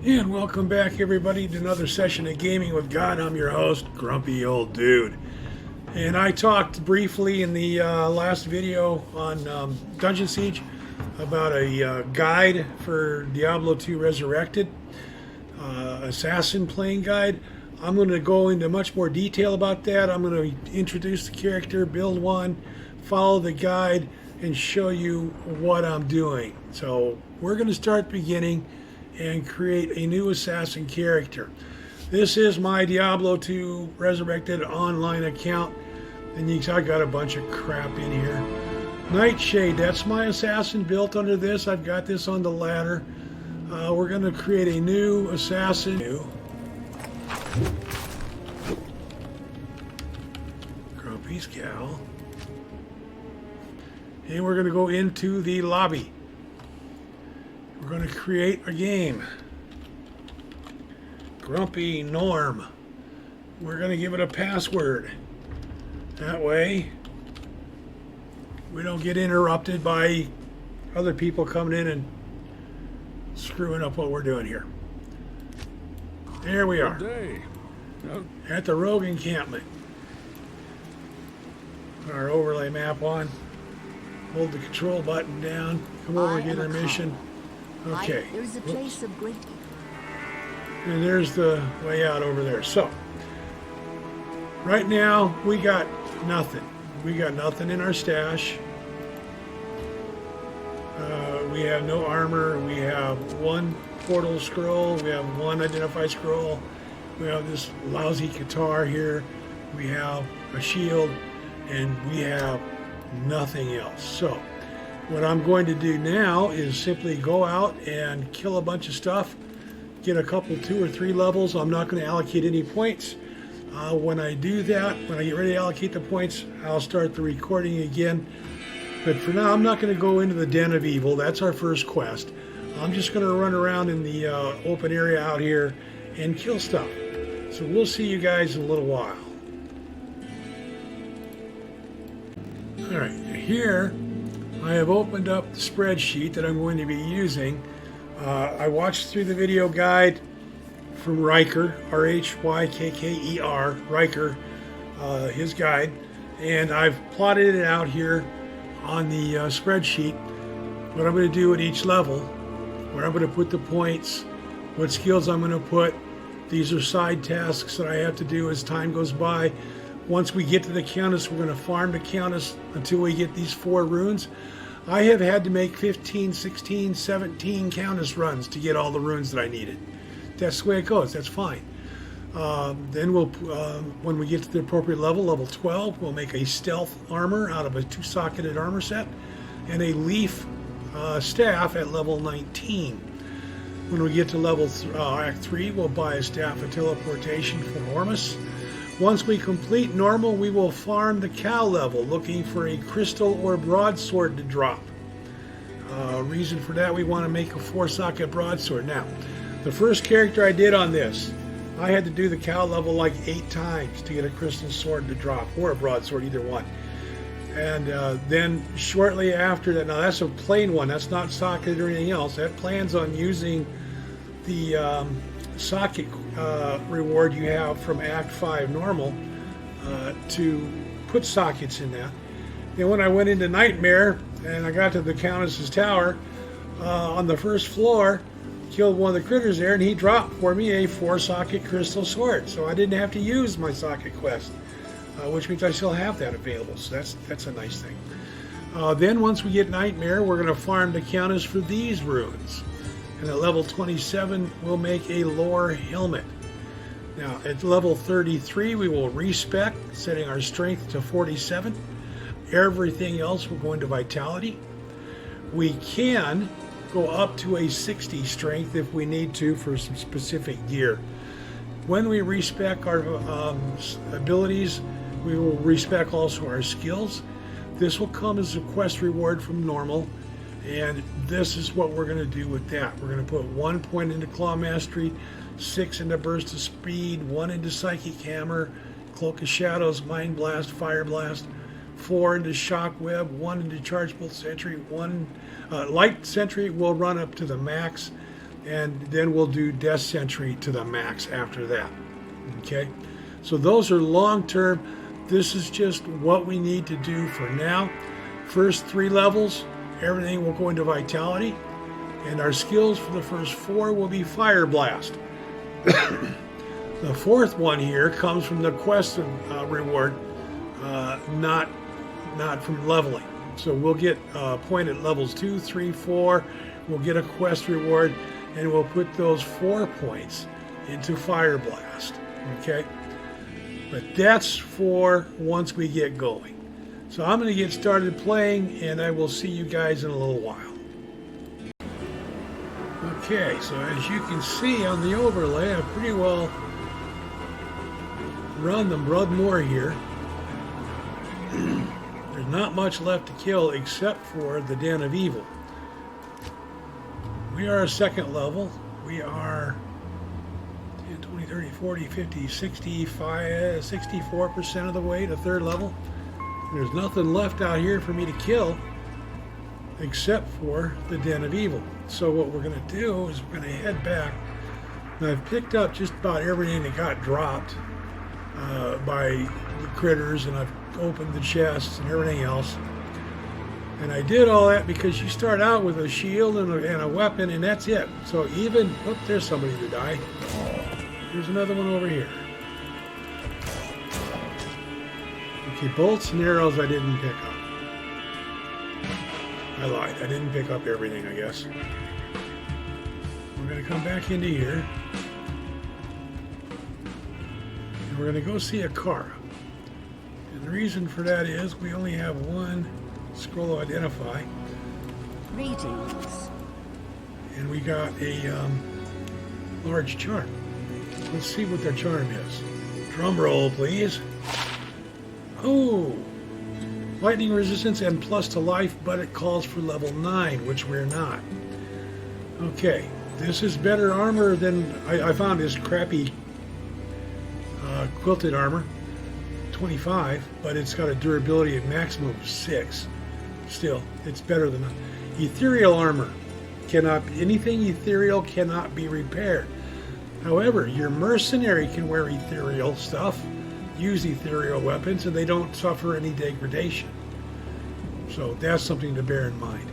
And welcome back, everybody, to another session of Gaming with God. I'm your host, Grumpy Old Dude. And I talked briefly in the last video on Dungeon Siege about a guide for Diablo 2 Resurrected, assassin playing guide. I'm going to go into much more detail about that. I'm going to introduce the character, build one, follow the guide, and show you what I'm doing. So we're going to start beginning and create a new assassin character. This is my Diablo 2 Resurrected online account, and I got a bunch of crap in here. Nightshade, that's my assassin built under this. I've got this on the ladder. We're going to create a new assassin. Grumpy's Gal. And we're going to go into the lobby. We're going to create a game. Grumpy Norm. We're going to give it a password. That way we don't get interrupted by other people coming in and screwing up what we're doing here. There we are. At the Rogue encampment. Put our overlay map on. Hold the control button down. Come over and get our mission. Okay. There's a place of great. And there's the way out over there. So, right now, we got nothing. We got nothing in our stash. We have no armor. We have one portal scroll. We have one identify scroll. We have this lousy guitar here. We have a shield. And we have nothing else. So, what I'm going to do now is simply go out and kill a bunch of stuff, get a couple 2 or 3 levels. I'm not going to allocate any points. When I do that, when I get ready to allocate the points, I'll start the recording again. But for now, I'm not going to go into the Den of Evil. That's our first quest. I'm just going to run around in the open area out here and kill stuff. So we'll see you guys in a little while. Alright, here I have opened up the spreadsheet that I'm going to be using. I watched through the video guide from Rhykker, R-H-Y-K-K-E-R, Rhykker, his guide, and I've plotted it out here on the spreadsheet, what I'm going to do at each level, where I'm going to put the points, what skills I'm going to put. These are side tasks that I have to do as time goes by. Once we get to the Countess, we're going to farm the Countess until we get these 4 runes. I have had to make 15, 16, 17 Countess runs to get all the runes that I needed. That's the way it goes. That's fine. Then we'll, when we get to the appropriate level, level 12, we'll make a stealth armor out of a 2-socketed armor set and a leaf staff at level 19. When we get to level Act 3, we'll buy a staff of teleportation from Ormus. Once we complete normal, we will farm the cow level, looking for a crystal or broadsword to drop. Reason for that, we want to make a 4-socket broadsword. Now, the first character I did on this, I had to do the cow level like 8 times to get a crystal sword to drop, or a broadsword, either one. And then shortly after that, now that's a plain one, that's not socketed or anything else. That plans on using the socket reward you have from Act 5 normal to put sockets in that. Then when I went into Nightmare and I got to the Countess's tower, on the first floor, killed one of the critters there, and he dropped for me a 4-socket crystal sword. So I didn't have to use my socket quest, which means I still have that available. So that's a nice thing. Then once we get Nightmare, we're going to farm the Countess for these runes. And at level 27, we'll make a lore helmet. Now, at level 33, we will respec, setting our strength to 47. Everything else will go into vitality. We can go up to a 60 strength if we need to for some specific gear. When we respec our abilities, we will respec also our skills. This will come as a quest reward from normal. And this is what we're going to do with that. We're going to put 1 point into Claw Mastery, 6 into Burst of Speed, 1 into Psychic Hammer, Cloak of Shadows, Mind Blast, Fire Blast, 4 into Shock Web, 1 into Charge Bolt Sentry, 1 Light Sentry will run up to the max. and then we'll do Death Sentry to the max after that. Okay, so those are long term. This is just what we need to do for now. First 3 levels, everything will go into Vitality, and our skills for the first 4 will be Fire Blast. The 4th one here comes from the quest reward, not from leveling. So we'll get a point at levels 2, 3, 4. We'll get a quest reward, and we'll put those 4 points into Fire Blast. Okay, but that's for once we get going. So I'm going to get started playing, and I will see you guys in a little while. Okay, so as you can see on the overlay, I've pretty well run the Broodmore here. There's not much left to kill except for the Den of Evil. We are a 2nd level. We are 10, 20, 30, 40, 50, 65, 64% of the way to 3rd level. There's nothing left out here for me to kill except for the Den of Evil. So what we're going to do is we're going to head back. And I've picked up just about everything that got dropped by the critters, and I've opened the chests and everything else. And I did all that because you start out with a shield and a weapon, and that's it. So even, oh, there's somebody to die. There's another one over here. Okay, bolts and arrows I didn't pick up. I lied. I didn't pick up everything, I guess. We're going to come back into here. And we're going to go see Akara. And the reason for that is we only have 1 scroll of Identify. Greetings. And we got a large charm. Let's see what their charm is. Drum roll, please. Oh! Lightning resistance and plus to life, but it calls for level 9, which we're not. Okay, this is better armor than I found this crappy quilted armor, 25, but it's got a durability at maximum of 6. Still, it's better than ethereal armor. Anything ethereal cannot be repaired. However, your mercenary can wear ethereal stuff, use ethereal weapons, and they don't suffer any degradation. So that's something to bear in mind.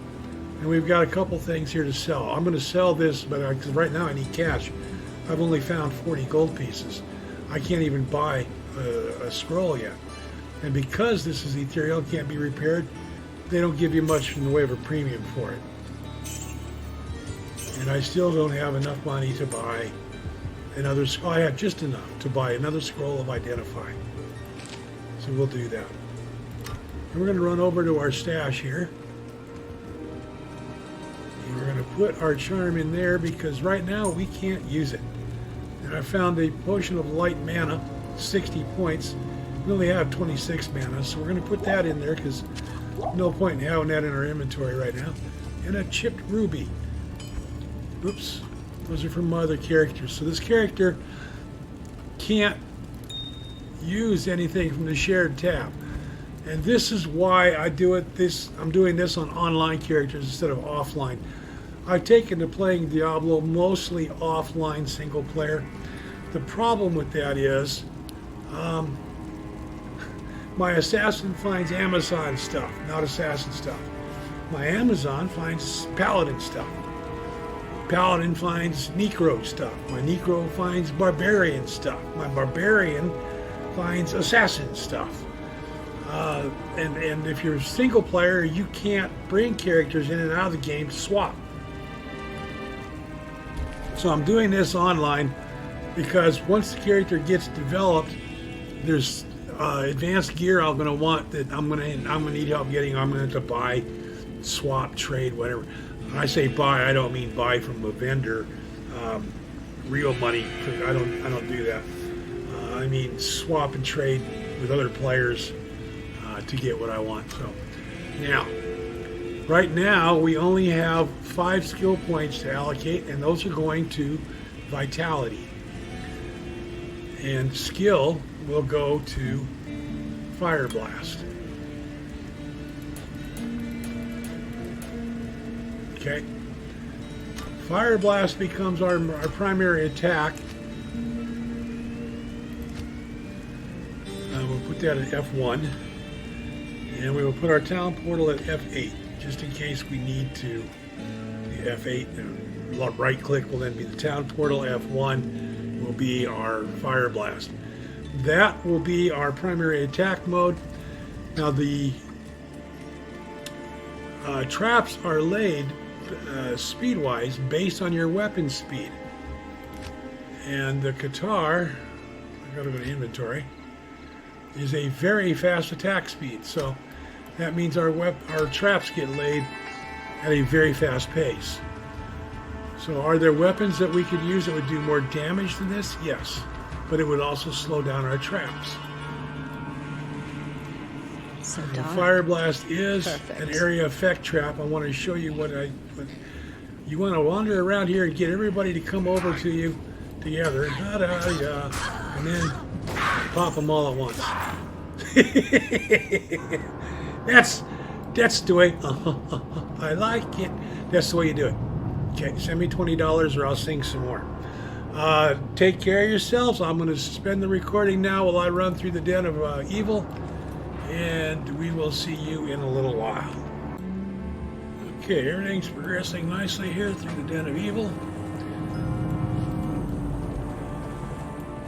And we've got a couple things here to sell. I'm going to sell this, but because right now I need cash. I've only found 40 gold pieces. I can't even buy a scroll yet. And because this is ethereal, can't be repaired, they don't give you much in the way of a premium for it. And I still don't have enough money to buy another scroll. I have just enough to buy another scroll of Identify. So we'll do that. And we're going to run over to our stash here. And we're going to put our charm in there because right now we can't use it. And I found a potion of light mana, 60 points. We only have 26 mana, so we're going to put that in there because no point in having that in our inventory right now. And a chipped ruby. Oops. Those are from my other characters. So this character can't use anything from the shared tab. And this is why I do it. I'm doing this on online characters instead of offline. I've taken to playing Diablo mostly offline single player. The problem with that is my assassin finds Amazon stuff, not assassin stuff. My Amazon finds paladin stuff. Paladin finds Necro stuff. My Necro finds Barbarian stuff. My Barbarian finds Assassin stuff. And if you're a single player, you can't bring characters in and out of the game to swap. So I'm doing this online because once the character gets developed, there's advanced gear I'm going to want that I'm going to need help getting. I'm going to have to buy, swap, trade, whatever. When I say buy, I don't mean buy from a vendor, real money. I don't do that. I mean swap and trade with other players to get what I want. So now, right now we only have 5 skill points to allocate, and those are going to vitality. And skill will go to Fire Blast. Okay. Fire Blast becomes our primary attack. We'll put that at F1. And we will put our Town Portal at F8, just in case we need to. The F8, right click will then be the Town Portal. F1 will be our Fire Blast. That will be our primary attack mode. Now the traps are laid speed-wise based on your weapon speed. And the Qatar, I've got to go to inventory, is a very fast attack speed. So that means our traps get laid at a very fast pace. So are there weapons that we could use that would do more damage than this? Yes. But it would also slow down our traps. So And dark. Fire Blast is Perfect. an area effect trap. I want to show you what you want to wander around here and get everybody to come over to you together. Da-da-da, and then pop them all at once. That's the way. I like it. That's the way you do it. Okay, send me $20 or I'll sing some more. Take care of yourselves. I'm going to suspend the recording now while I run through the den of evil, and we will see you in a little while. Okay, everything's progressing nicely here through the den of evil.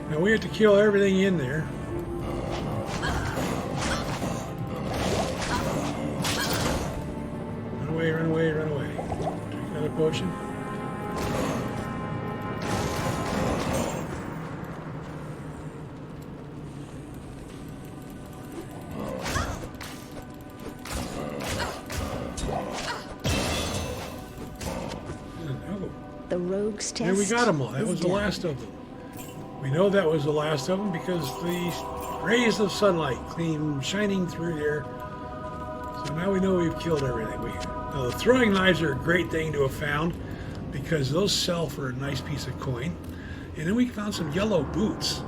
Now we have to kill everything in there. Run away, run away, run away. Drink another potion. The rogue's test. There we got them all. That is was the done. last of them. We know that was the last of them because the rays of sunlight came shining through there. So now we know we've killed everything. Now the throwing knives are a great thing to have found because those sell for a nice piece of coin. And then we found some yellow boots.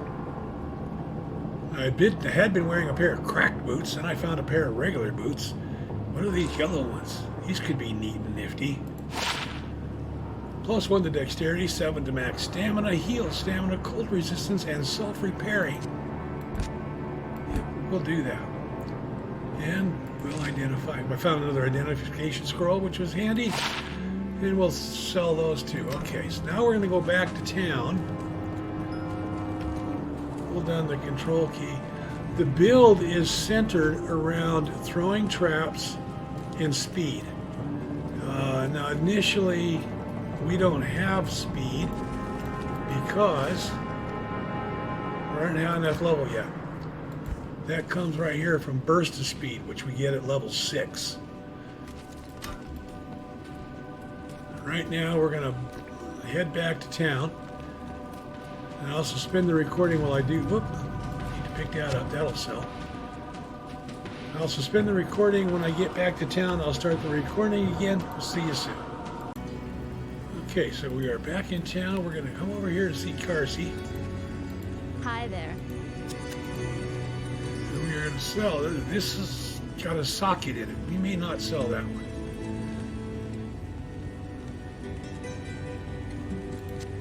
I had been wearing a pair of cracked boots, and I found a pair of regular boots. What are these yellow ones? These could be neat and nifty. +1 to dexterity, 7 to max stamina, heal stamina, cold resistance, and self-repairing. Yep, we'll do that. And we'll identify. I found another identification scroll, which was handy. And we'll sell those too. Okay, so now we're going to go back to town. Hold down the control key. The build is centered around throwing traps and speed. Now initially, we don't have speed because we aren't high enough level yet. That comes right here from burst of speed, which we get at level 6. Right now we're going to head back to town, and I'll suspend the recording while I do. Whoop, need to pick that up, that'll sell. I'll suspend the recording. When I get back to town, I'll start the recording again. We'll see you soon. Okay, so we are back in town. We're going to come over here to see Carsey. Hi there. And we are going to sell. This has got a socket in it. We may not sell that one.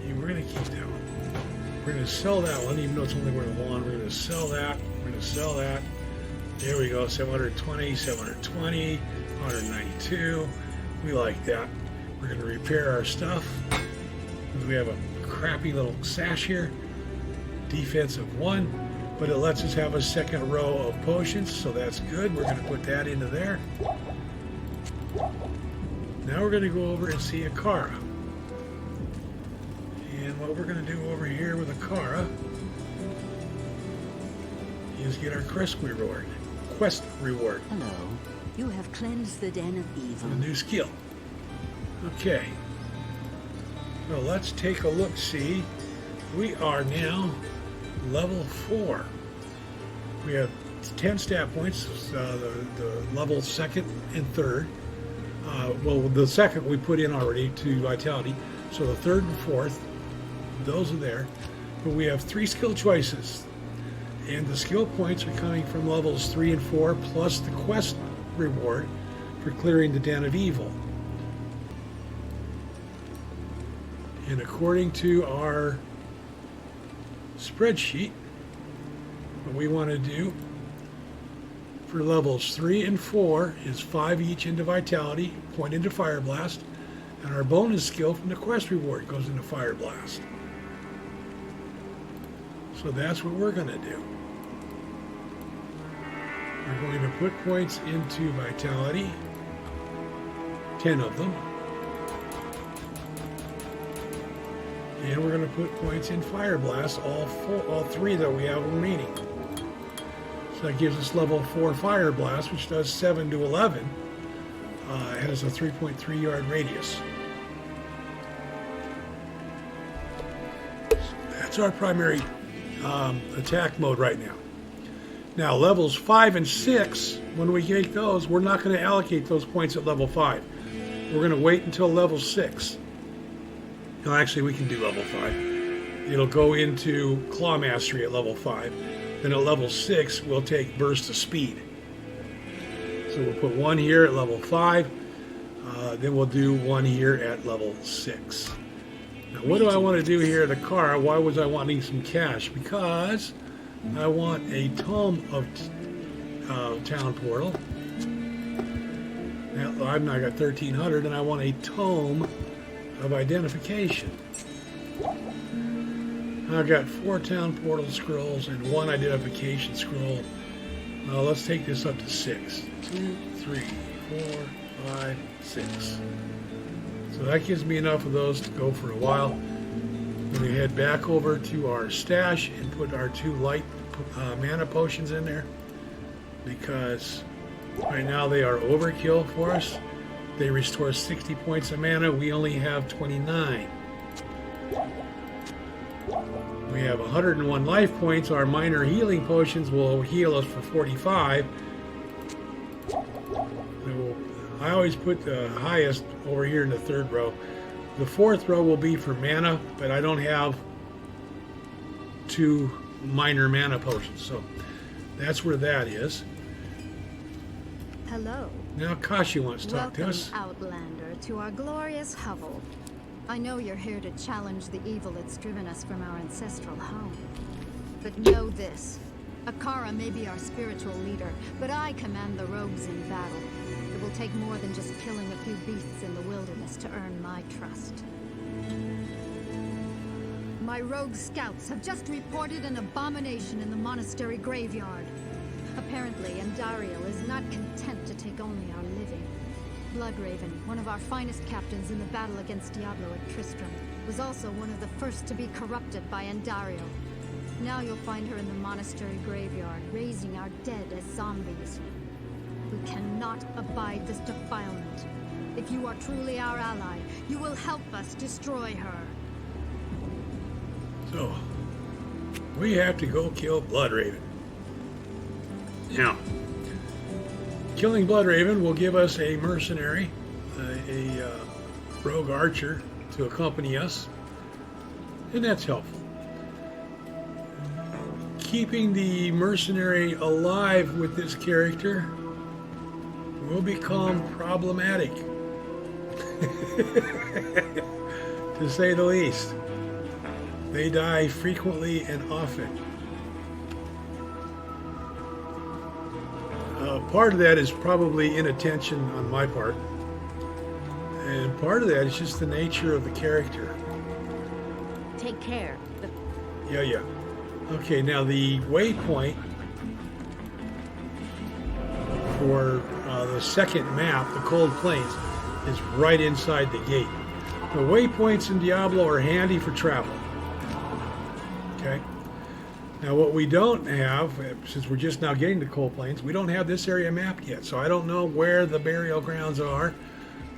Yeah, we're going to keep that one. We're going to sell that one, even though it's only worth 1. We're going to sell that. We're going to sell that. There we go. 720, 720, 192. We like that. We're going to repair our stuff. We have a crappy little sash here. Defense of 1, but it lets us have a second row of potions, so that's good. We're going to put that into there. Now we're going to go over and see Akara. And what we're going to do over here with Akara is get our quest reward. Hello. You have cleansed the den of evil. A new skill. Okay. So let's take a look. See, we are now level 4. We have 10 stat points. The level 2nd and 3rd. Well, the 2nd we put in already to vitality. So the 3rd and 4th, those are there. But we have 3 skill choices. And the skill points are coming from levels 3 and 4, plus the quest reward for clearing the Den of Evil. And according to our spreadsheet, what we want to do for levels 3 and 4 is 5 each into Vitality, point into Fire Blast, and our bonus skill from the quest reward goes into Fire Blast. So that's what we're going to do. We're going to put points into Vitality, 10 of them. And we're going to put points in Fire Blast, all 3 that we have remaining. So that gives us level 4 Fire Blast, which does 7 to 11. It has a 3.3 yard radius. That's our primary attack mode right now. Now levels 5 and 6, when we get those, we're not going to allocate those points at level 5. We're going to wait until level 6. No, actually we can do level 5. It'll go into Claw Mastery at level 5. Then at level 6 we'll take Burst of Speed. So we'll put 1 here at level 5. Then we'll do 1 here at level 6. Now what do I want to do here at the car? Why was I wanting some cash? Because I want a tome of Town Portal. Now I got 1,300, and I want a tome of Identification. I've got 4 Town Portal scrolls and 1 Identification scroll. Let's take this up to 6. 2, 3, 4, 5, 6. So that gives me enough of those to go for a while. We're going to head back over to our stash and put our 2 light mana potions in there, because right now they are overkill for us. They restore 60 points of mana. We only have 29. We have 101 life points. Our minor healing potions will heal us for 45. So I always put the highest over here in the 3rd row. The 4th row will be for mana, but I don't have 2 minor mana potions, so that's where that is. Hello. Now Kashi wants to talk to us. Welcome, Outlander, to our glorious hovel. I know you're here to challenge the evil that's driven us from our ancestral home. But know this. Akara may be our spiritual leader, but I command the rogues in battle. It will take more than just killing a few beasts in the wilderness to earn my trust. My rogue scouts have just reported an abomination in the monastery graveyard. Apparently, Andariel is not content to take only our living. Bloodraven, one of our finest captains in the battle against Diablo at Tristram, was also one of the first to be corrupted by Andariel. Now you'll find her in the monastery graveyard, raising our dead as zombies. We cannot abide this defilement. If you are truly our ally, you will help us destroy her. So, we have to go kill Bloodraven. Now, killing Bloodraven will give us a mercenary, a rogue archer to accompany us, and that's helpful. Keeping the mercenary alive with this character will become problematic, to say the least. They die frequently and often. Part of that is probably inattention on my part, and part of that is just the nature of the character. Take care. Yeah. Okay, now the waypoint for the second map, the Cold Plains, is right inside the gate. The waypoints in Diablo are handy for travel. Okay. Now what we don't have, since we're just now getting to Cold Plains, we don't have this area mapped yet, so I don't know where the burial grounds are,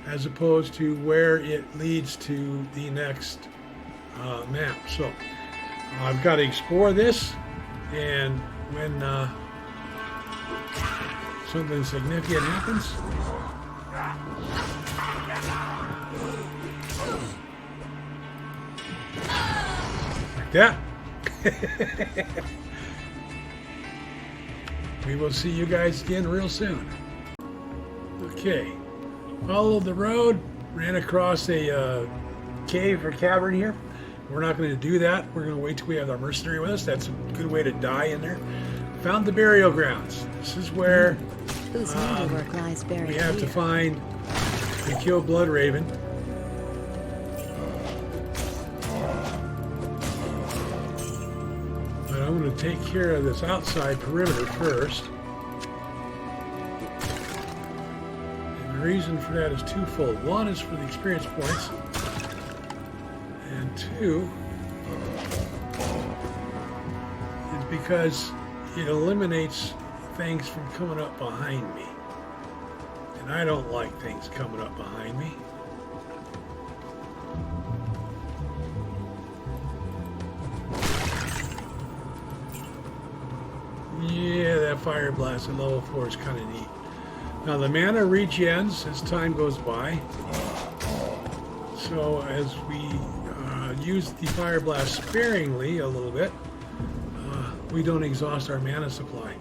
as opposed to where it leads to the next map. So I've got to explore this, and when something significant happens, like that, we will see you guys again real soon. Okay, followed the road, ran across a cave or cavern here. We're not going to do that. We're going to wait till we have our mercenary with us. That's a good way to die in there. Found the burial grounds. This is where Whose handiwork lies buried we have to here? find and kill Bloodraven. But I'm going to take care of this outside perimeter first. And the reason for that is twofold. One is for the experience points. And two is because it eliminates things from coming up behind me. And I don't like things coming up behind me. Yeah, that fire blast at level 4 is kind of neat. Now the mana regens as time goes by. So as we use the fire blast sparingly a little bit, we don't exhaust our mana supply.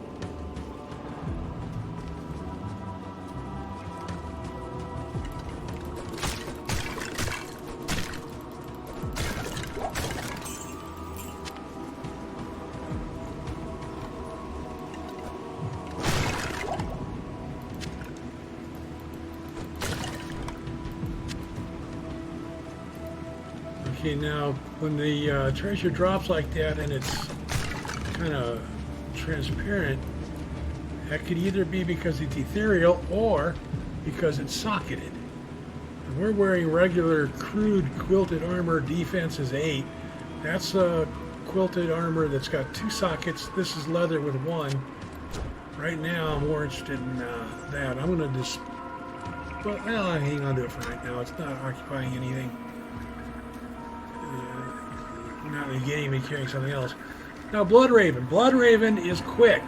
Okay, now when the treasure drops like that and it's kind of transparent, that could either be because it's ethereal or because it's socketed. And we're wearing regular crude quilted armor, defense is 8. That's a quilted armor that's got 2 sockets. This is leather with 1. Right now I'm more interested in that. I'm going to just, well, I'll hang on to it for right now. It's not occupying anything. Not negating me carrying something else. Now Bloodraven. Bloodraven is quick.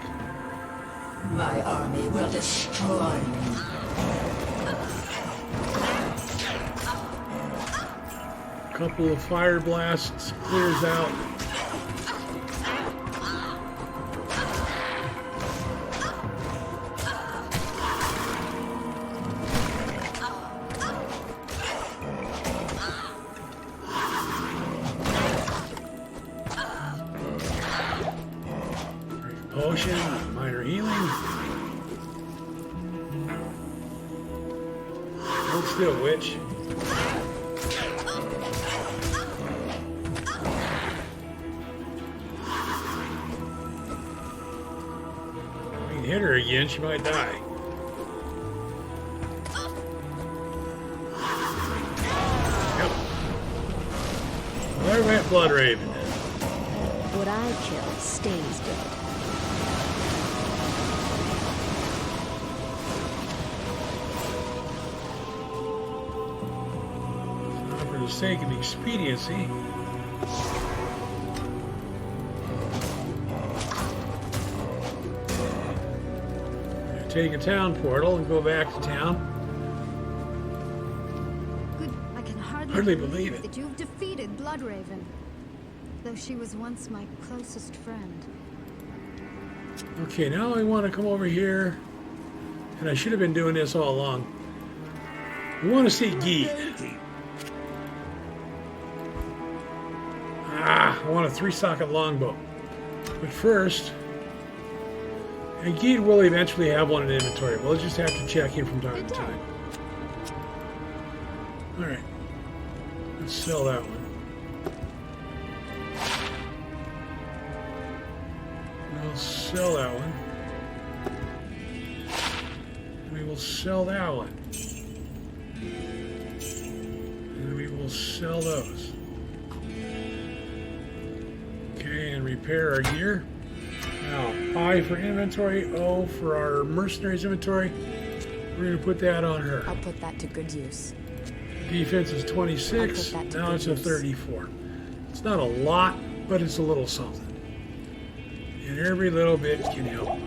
My army will destroy you. Couple of fire blasts clears out. Potion, minor healing. Hold still, witch. We can hit her again, she might die. Yep. There went Bloodraven. What I kill stays dead. For the sake of expediency, take a town portal and go back to town. Good. I can hardly Hardly believe it. that you've defeated Bloodraven, though she was once my closest friend. Okay, now I want to come over here, and I should have been doing this all along. We want to see Geet. I want a 3-socket longbow. But first, and Geet will eventually have one in inventory. We'll just have to check him from time to time. Alright. Let's sell that one. We'll sell that one. We will sell that one. And we will sell those. Okay, and repair our gear. Now, I for inventory, O for our mercenaries inventory. We're going to put that on her. I'll put that to good use. Defense is 26. I'll put that to Now good it's a use. 34. It's not a lot, but it's a little something. And every little bit can help.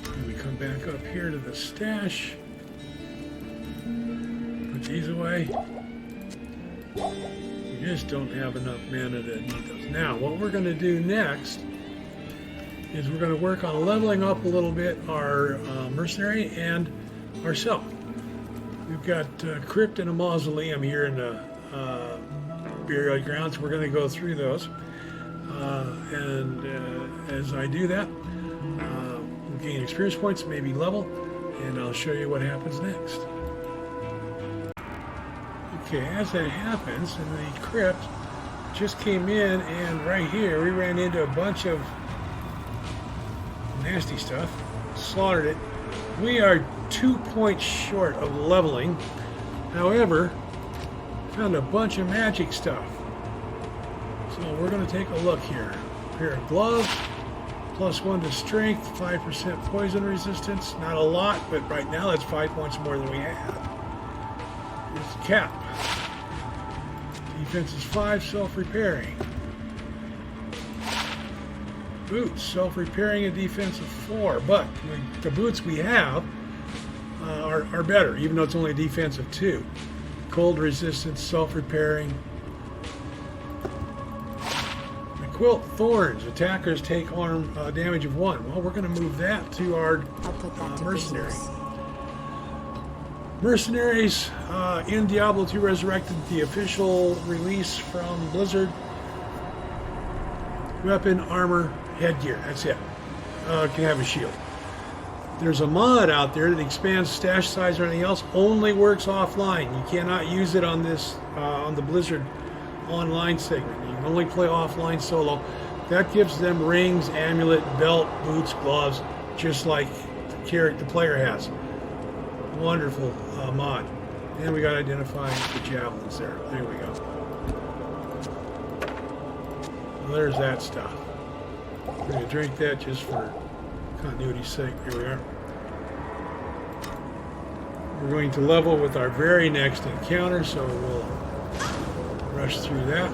And we come back up here to the stash. Put these away. We just don't have enough mana to need those. Now, what we're going to do next is we're going to work on leveling up a little bit our mercenary and ourself. We've got Crypt and a Mausoleum here in the burial grounds. We're going to go through those. And as I do that, we'll gain experience points, maybe level, and I'll show you what happens next. Okay, as that happens, in the crypt, just came in, and right here we ran into a bunch of nasty stuff, slaughtered it. We are 2 points short of leveling. However, found a bunch of magic stuff. So we're going to take a look here. A pair of gloves, +1 to strength, 5% poison resistance. Not a lot, but right now that's 5 points more than we had. Here's the cap. Defense is 5, self-repairing. Boots, self-repairing and defense of 4, but the boots we have are better, even though it's only a defense of 2. Cold resistance, self-repairing. The quilt thorns, attackers take arm damage of 1. Well, we're going to move that to our mercenary. Mercenaries in Diablo 2 Resurrected, the official release from Blizzard. Weapon, armor, headgear, that's it. Can have a shield. There's a mod out there that expands stash size or anything else, only works offline. You cannot use it on this, on the Blizzard online segment. You can only play offline solo. That gives them rings, amulet, belt, boots, gloves, just like the player has. Wonderful mod. And we got to identify the javelins there. There we go. Well, there's that stuff. We're going to drink that just for continuity's sake. Here we are. We're going to level with our very next encounter, so we'll rush through that.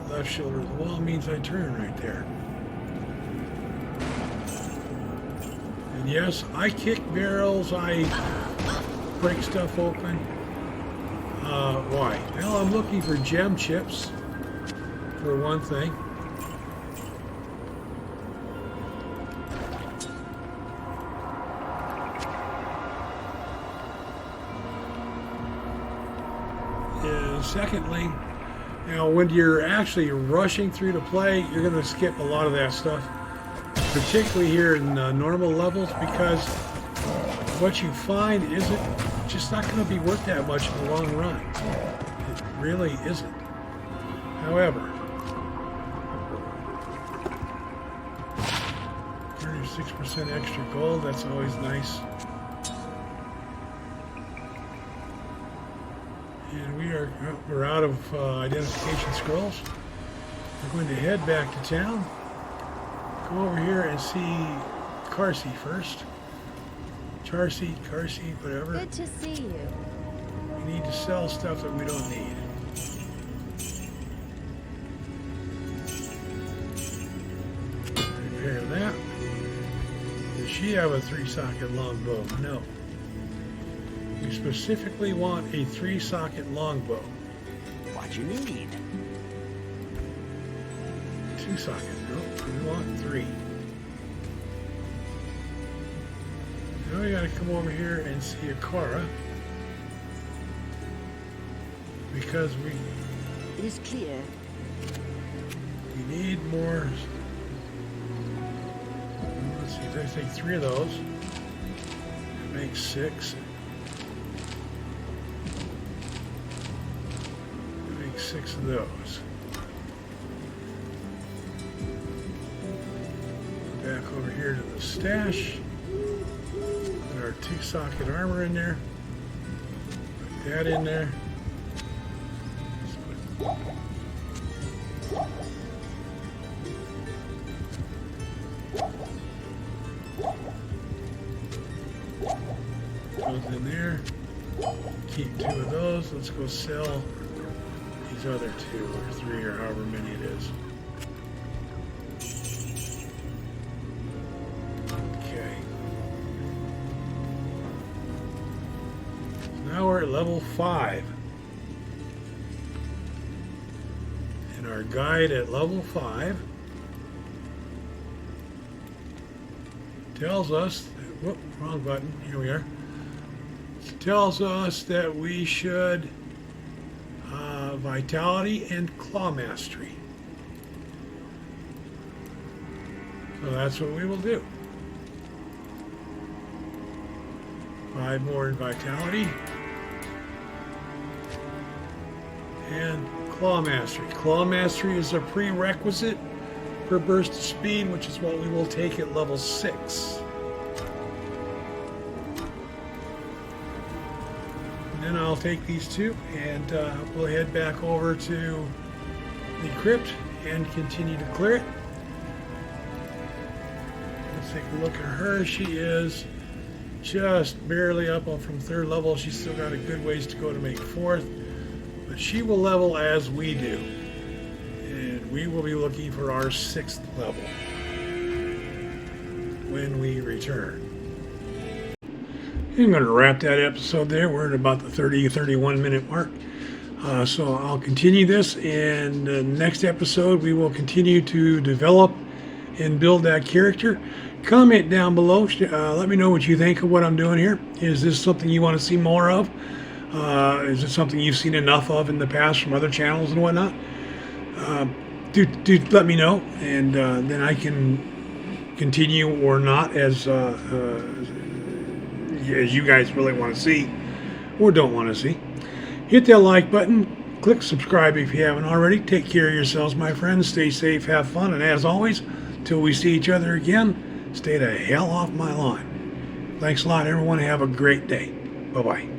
Left shoulder of the wall means I turn right there. And yes, I kick barrels, I break stuff open. Why? Well, I'm looking for gem chips, for one thing. And secondly, now when you're actually rushing through to play, you're going to skip a lot of that stuff, particularly here in normal levels, because what you find isn't just not going to be worth that much in the long run. It really isn't. However, 36% extra gold, that's always nice. And we're out of identification scrolls. We're going to head back to town. Go over here and see Carcy first. Charcy, Carcy, whatever. Good to see you. We need to sell stuff that we don't need. Repair that. Does she have a 3-socket longbow? No. We specifically want a 3-socket longbow. What you need? 2-socket. Nope. We want 3. Now we gotta come over here and see Akara, because It is clear. we need more. Let's see, if I take 3 of those, it makes 6. It makes 6 of those. Back over here to the stash. Put our 2-socket armor in there. Put that in there. Goes in there. Keep 2 of those. Let's go sell these other 2 or 3 or however many it is. Now we're at level 5. And And our guide at level 5 tells us, whoop, wrong button, here we are, tells us that we should vitality and claw mastery. So that's what we will do. 5 more in vitality. And claw mastery. Claw mastery is a prerequisite for burst of speed, which is what we will take at level 6. And then I'll take these two and we'll head back over to the crypt and continue to clear it. Let's take a look at her. She is just barely up from 3rd level. She's still got a good ways to go to make 4th. But she will level as we do. And we will be looking for our 6th level when we return. I'm going to wrap that episode there. We're at about the 31 minute mark. So I'll continue this. In the next episode, we will continue to develop and build that character. Comment down below. Let me know what you think of what I'm doing here. Is this something you want to see more of? Is it something you've seen enough of in the past from other channels and whatnot? Do let me know, and then I can continue or not as you guys really want to see or don't want to see. Hit that like button. Click subscribe if you haven't already. Take care of yourselves, my friends. Stay safe, have fun, and as always, till we see each other again, stay the hell off my lawn. Thanks a lot, everyone. Have a great day. Bye-bye.